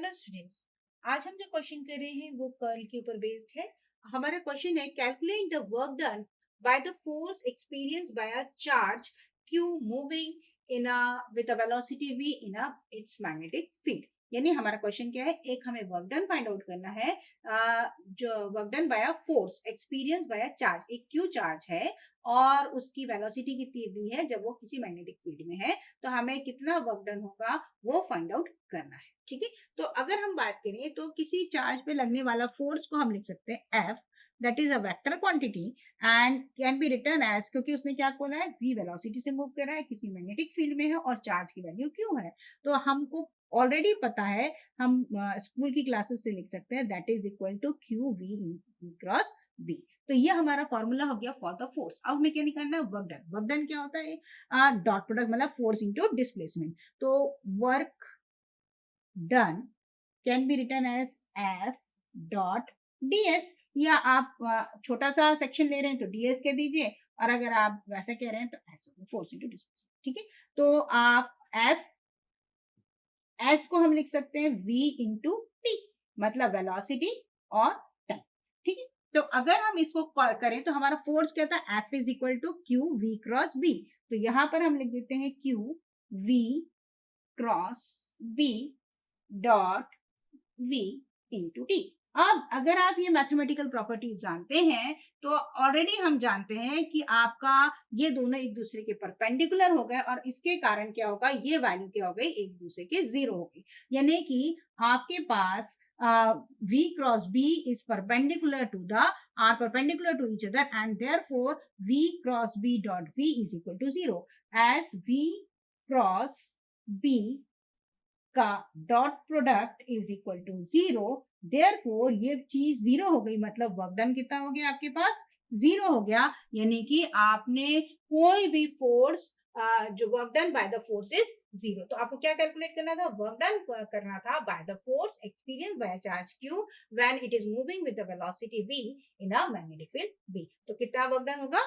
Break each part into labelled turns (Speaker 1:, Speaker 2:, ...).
Speaker 1: Hello students, आज हम जो क्वेश्चन कर रहे हैं वो कर्ल के ऊपर बेस्ड है। हमारा क्वेश्चन है calculate the work done by the force experience by a charge q moving in a with a velocity v in a it's magnetic field. यानी हमारा क्वेश्चन क्या है, एक हमें वर्क डन फाइंड आउट करना है। जो work done by a force experience by a charge, एक q चार्ज है और उसकी वेलोसिटी कितनी दी है जब वो किसी मैग्नेटिक फील्ड में है, तो हमें कितना वर्क डन होगा वो फाइंड आउट करना है। ठीक है, तो अगर हम बात करें तो किसी चार्ज पे लगने वाला फोर्स को हम लिख सकते हैं F, that is a vector quantity and can be written as, क्योंकि उसने क्या बोला है, v वेलोसिटी से मूव कर रहा है, किसी मैग्नेटिक फील्ड में है और चार्ज की वैल्यू q है। तो हमको ऑलरेडी पता है, हम स्कूल की क्लासेस से लिख सकते हैं that is equal to Q V cross B. तो ये हमारा फॉर्मूला हो गया फॉर द फोर्स। अब हमें क्या निकालना है, वर्क डन। वर्क डन क्या होता है, डॉट प्रोडक्ट मतलब फोर्स इनटू डिस्प्लेसमेंट। तो work done can be written as F dot ds, या आप छोटा सा सेक्शन ले रहे हैं तो ds कह दीजिए, और अगर आप वैसा कह रहे हैं तो ऐसा फोर्स इनटू डिस्प्लेसमेंट। ठीक है, तो आप F S को हम लिख सकते हैं v इंटू टी, मतलब वेलोसिटी और टाइम। ठीक है, तो अगर हम इसको करें तो हमारा फोर्स क्या था, F is equal to Q V cross B. तो यहां पर हम लिख देते हैं Q V cross B dot v into T. अब अगर आप ये मैथमेटिकल प्रॉपर्टीज जानते हैं तो ऑलरेडी हम जानते हैं कि आपका ये दोनों एक दूसरे के परपेंडिकुलर हो गए और इसके कारण क्या होगा, ये वैल्यू क्या हो गई, एक दूसरे के जीरो हो गई। यानी कि आपके पास v cross b is perpendicular to the are perpendicular to each other and therefore v cross b dot v is equal to zero, as v cross b का dot product is equal to zero. Therefore ये चीज zero हो गई, मतलब work done कितना हो गया आपके पास, जीरो हो गया। यानी कि आपने कोई भी फोर्स, जो work done by the force is zero. तो आपको क्या कैलकुलेट करना था, वर्क डन करना था by the force experience by charge q when it is moving with the velocity v in a magnetic field b। तो कितना वर्क डन होगा,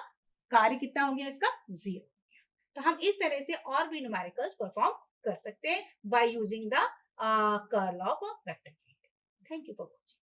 Speaker 1: कार्य कितना हो गया इसका, जीरो। तो हम इस तरह से और भी न्यूमेरिकल्स परफॉर्म कर सकते हैं by using the curl of vector field. Thank you for watching.